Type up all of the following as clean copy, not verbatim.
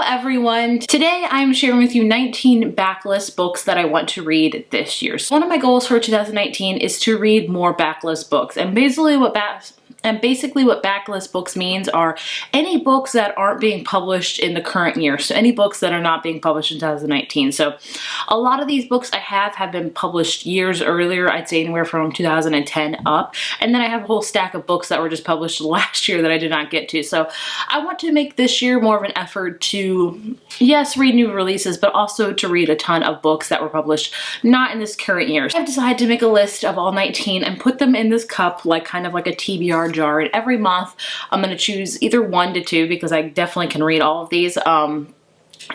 everyone. Today I'm sharing with you 19 backlist books that I want to read this year. So one of my goals for 2019 is to read more backlist books, and basically what backlist books means are any books that aren't being published in the current year. So any books that are not being published in 2019. So a lot of these books I have been published years earlier. I'd say anywhere from 2010 up. And then I have a whole stack of books that were just published last year that I did not get to. So I want to make this year more of an effort to, yes, read new releases, but also to read a ton of books that were published not in this current year. So I've decided to make a list of all 19 and put them in this cup, like kind of like a TBR jar, and every month I'm going to choose either 1 to 2 because I definitely can read all of these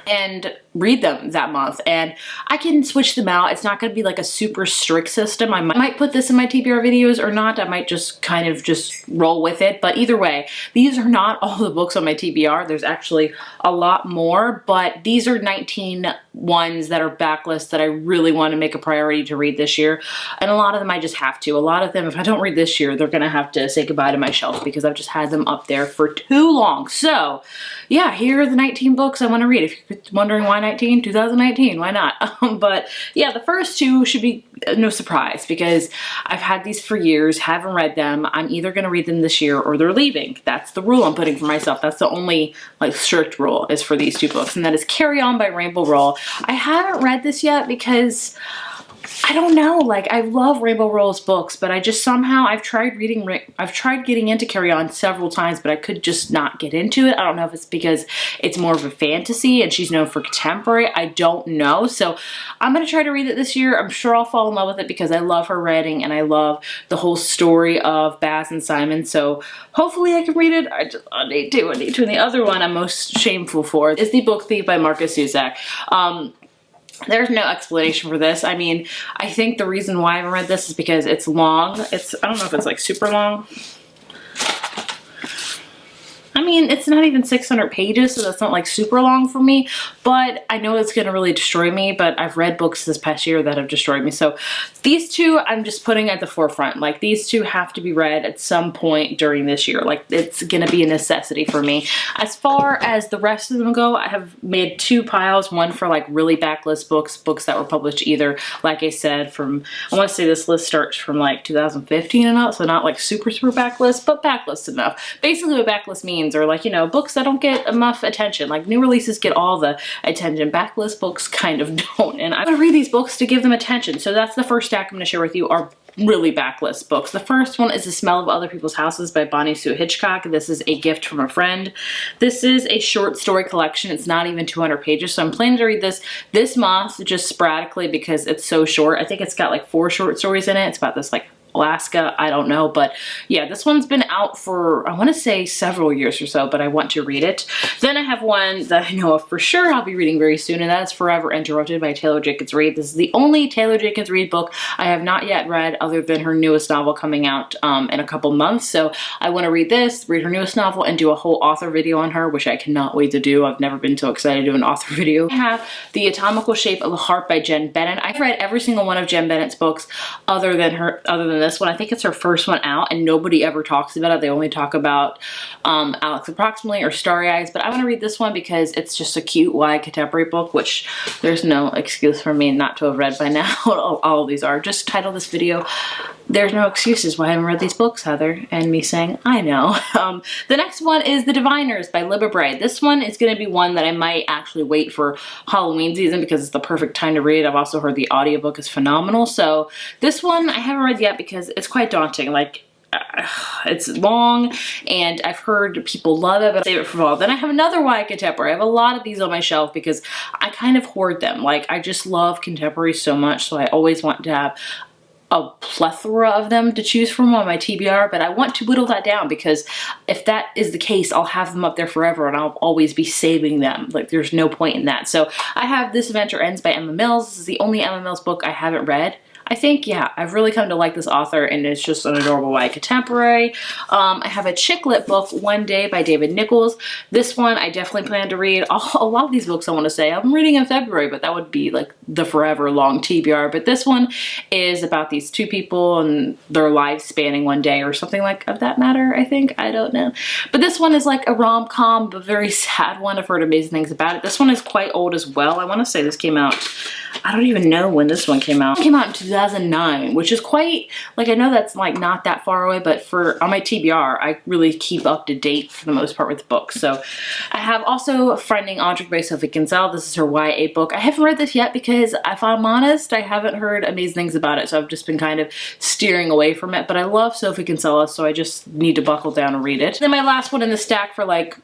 and read them that month, and I can switch them out. It's not going to be like a super strict system. I might put this in my TBR videos or not. I might just kind of just roll with it, but either way, these are not all the books on my TBR. There's actually a lot more, but these are 19 ones that are backlist that I really want to make a priority to read this year, and a lot of them I just have to. A lot of them, if I don't read this year, they're going to have to say goodbye to my shelf because I've just had them up there for too long. So yeah, here are the 19 books I want to read. If you're wondering why 2019, why not? But yeah, the first 2 should be no surprise because I've had these for years, haven't read them. I'm either going to read them this year or they're leaving. That's the rule I'm putting for myself. That's the only like strict rule is for these 2 books, and that is Carry On by Rainbow Rowell. I haven't read this yet because I don't know, like I love Rainbow Rowell's books, but I just somehow, I've tried getting into Carry On several times, but I could just not get into it. I don't know if it's because it's more of a fantasy and she's known for contemporary. I don't know. So I'm going to try to read it this year. I'm sure I'll fall in love with it because I love her writing and I love the whole story of Baz and Simon. So hopefully I can read it. I need to. And the other one I'm most shameful for is The Book Thief by Markus Zusak. There's no explanation for this. I mean, I think the reason why I haven't read this is because it's long. I don't know if it's like super long. I mean, it's not even 600 pages, so that's not like super long for me, but I know it's going to really destroy me, but I've read books this past year that have destroyed me. So these 2 I'm just putting at the forefront. Like these 2 have to be read at some point during this year. Like it's going to be a necessity for me. As far as the rest of them go, I have made 2 piles, one for like really backlist books that were published either, like I said, from, I want to say this list starts from like 2015 and up, so not like super backlist, but backlist enough. Basically what backlist means are like, you know, books that don't get enough attention. Like new releases get all the attention. Backlist books kind of don't. And I'm gonna read these books to give them attention. So that's the first stack I'm gonna share with you are really backlist books. The first one is The Smell of Other People's Houses by Bonnie Sue Hitchcock. This is a gift from a friend. This is a short story collection. It's not even 200 pages. So I'm planning to read this month just sporadically because it's so short. I think it's got like 4 short stories in it. It's about this like Alaska, I don't know, but yeah, this one's been out for, I want to say several years or so, but I want to read it. Then I have one that I know of for sure I'll be reading very soon, and that is Forever Interrupted by Taylor Jenkins Reid. This is the only Taylor Jenkins Reid book I have not yet read other than her newest novel coming out in a couple months. So I want to read this, read her newest novel, and do a whole author video on her, which I cannot wait to do. I've never been so excited to do an author video. I have The Atomical Shape of a Heart by Jen Bennett. I've read every single one of Jen Bennett's books other than this one. I think it's her first one out and nobody ever talks about it. They only talk about Alex Approximately or Starry Eyes, but I want to read this one because it's just a cute YA contemporary book, which there's no excuse for me not to have read by now. All of these are. Just title this video, There's No Excuses Why I Haven't Read These Books, Heather, and me saying, I know. The next one is The Diviners by Libba Bray. This one is going to be one that I might actually wait for Halloween season because it's the perfect time to read. I've also heard the audiobook is phenomenal. So this one I haven't read yet because it's quite daunting. Like, it's long and I've heard people love it, but I'll save it for fall. Then I have another YA contemporary. I have a lot of these on my shelf because I kind of hoard them. Like, I just love contemporary so much, so I always want to have a plethora of them to choose from on my TBR, but I want to whittle that down because if that is the case, I'll have them up there forever and I'll always be saving them. Like, there's no point in that. So I have This Adventure Ends by Emma Mills. This is the only Emma Mills book I haven't read. I think, yeah, I've really come to like this author, and it's just an adorable YA contemporary. I have a chick lit book, One Day by David Nichols. This one I definitely plan to read. A lot of these books I want to say I'm reading in February, but that would be like the forever long TBR. But this one is about these two people and their lives spanning one day or something like of that matter, I think. I don't know. But this one is like a rom-com, but very sad one. I've heard amazing things about it. This one is quite old as well. I want to say this came out, I don't even know when this one came out. It came out in 2009, which is quite, like, I know that's like not that far away, but for on my TBR, I really keep up to date for the most part with the books. So I have also Finding Audrey by Sophie Kinsella. This is her YA book. I haven't read this yet because if I'm honest, I haven't heard amazing things about it. So I've just been kind of steering away from it, but I love Sophie Kinsella, so I just need to buckle down and read it. Then my last one in the stack for like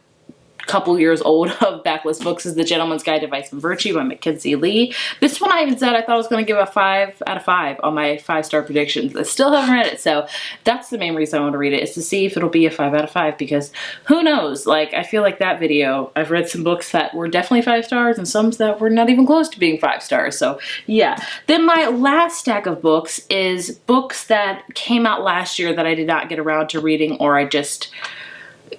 couple years old of Backlist books is The Gentleman's Guide to Vice and Virtue by Mackenzie Lee. This one I even said I thought I was going to give a 5 out of 5 on my 5-star predictions. I still haven't read it, so that's the main reason I want to read it, is to see if it'll be a 5 out of 5, because who knows, like, I feel like that video, I've read some books that were definitely 5 stars and some that were not even close to being 5 stars, so yeah. Then my last stack of books is books that came out last year that I did not get around to reading, or I just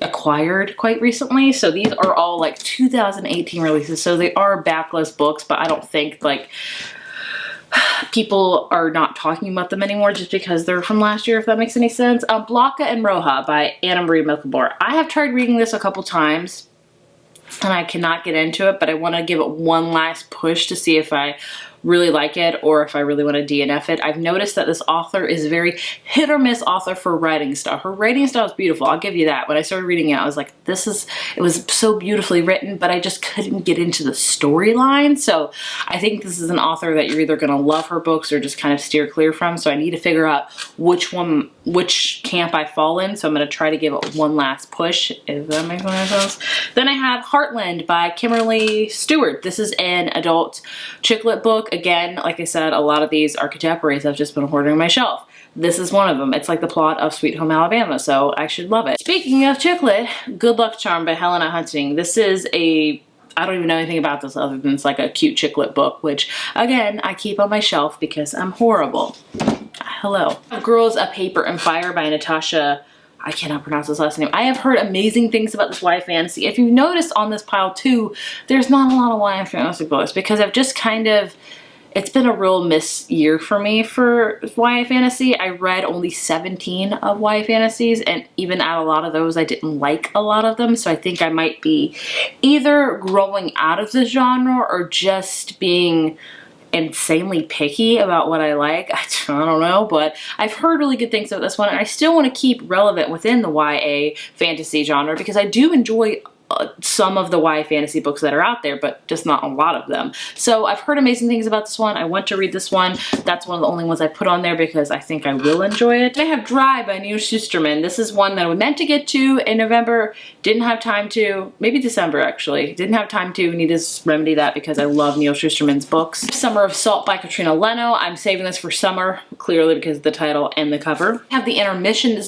acquired quite recently. So these are all like 2018 releases, so they are Backlist books, but I don't think like people are not talking about them anymore just because they're from last year, if that makes any sense. Blanca and Roja by Anna Marie Milkabor. I have tried reading this a couple times and I cannot get into it, but I want to give it one last push to see if I really like it or if I really want to DNF it. I've noticed that this author is a very hit or miss author for writing style. Her writing style is beautiful, I'll give you that. When I started reading it, I was like, it was so beautifully written, but I just couldn't get into the storyline. So I think this is an author that you're either going to love her books or just kind of steer clear from. So I need to figure out which camp I fall in. So I'm going to try to give it one last push, if that makes any sense. Then I have Heartland by Kimberly Stewart. This is an adult chick lit book. Again, like I said, a lot of these are contemporaries I've just been hoarding on my shelf. This is one of them. It's like the plot of Sweet Home Alabama, so I should love it. Speaking of chick lit, Good Luck Charm by Helena Hunting. This is I don't even know anything about this other than it's like a cute chick lit book, which again, I keep on my shelf because I'm horrible. Hello. Girls, A Paper and Fire by Natasha, I cannot pronounce this last name. I have heard amazing things about this YA fantasy. If you've noticed on this pile too, there's not a lot of YA fantasy books because I've just kind of, it's been a real miss year for me for YA fantasy. I read only 17 of YA fantasies, and even out of a lot of those, I didn't like a lot of them. So I think I might be either growing out of the genre or just being insanely picky about what I like. I don't know, but I've heard really good things about this one, and I still want to keep relevant within the YA fantasy genre because I do enjoy some of the YA fantasy books that are out there, but just not a lot of them. So I've heard amazing things about this one. I want to read this one. That's one of the only ones I put on there because I think I will enjoy it. I have Dry by Neil Shusterman. This is one that I meant to get to in November, didn't have time to, maybe December actually, didn't have time to, need to remedy that because I love Neil Shusterman's books. Summer of Salt by Katrina Leno. I'm saving this for summer, clearly because of the title and the cover. I have The Intermission. This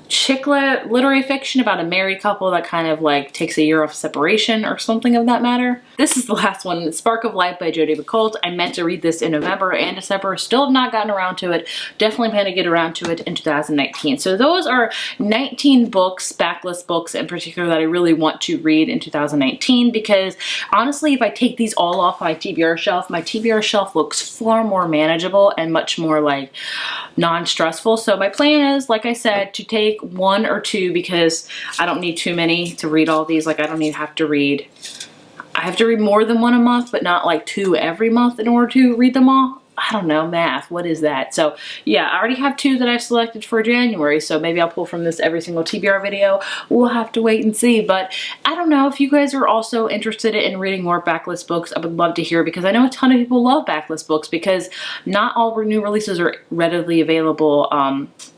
chick lit literary fiction about a married couple that kind of like takes a year of separation or something of that matter. This is the last one, Spark of Life by Jodi Picoult. I meant to read this in November and December, still have not gotten around to it. Definitely plan to get around to it in 2019. So those are 19 books, Backlist books in particular, that I really want to read in 2019 because honestly, if I take these all off my TBR shelf looks far more manageable and much more like non-stressful. So my plan is, like I said, to take 1 or 2 because I don't need too many to read all these. Like I don't even have to read, I have to read more than 1 a month, but not like 2 every month in order to read them all. I don't know, math, what is that? So yeah, I already have 2 that I've selected for January, so maybe I'll pull from this every single TBR video. We'll have to wait and see, but I don't know if you guys are also interested in reading more Backlist books. I would love to hear because I know a ton of people love Backlist books because not all new releases are readily available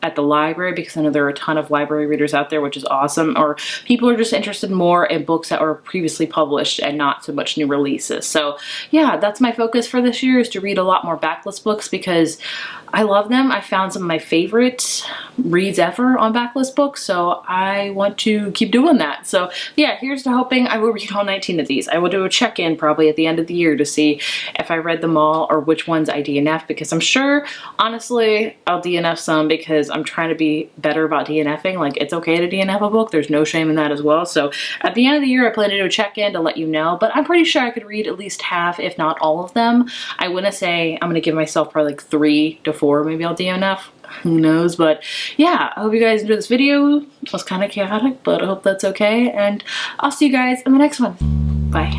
at the library because I know there are a ton of library readers out there, which is awesome, or people are just interested more in books that were previously published and not so much new releases. So yeah, that's my focus for this year, is to read a lot more Backlist books because I love them. I found some of my favorite reads ever on Backlist books, so I want to keep doing that. So yeah, here's to hoping I will read all 19 of these. I will do a check-in probably at the end of the year to see if I read them all or which ones I DNF, because I'm sure, honestly, I'll DNF some because I'm trying to be better about DNFing. Like, it's okay to DNF a book. There's no shame in that as well. So at the end of the year, I plan to do a check-in to let you know, but I'm pretty sure I could read at least half, if not all of them. I wouldn't say I'm going to give myself probably like 3 to 4. Maybe I'll DNF. Who knows? But yeah, I hope you guys enjoyed this video. It was kind of chaotic, but I hope that's okay. And I'll see you guys in the next one. Bye.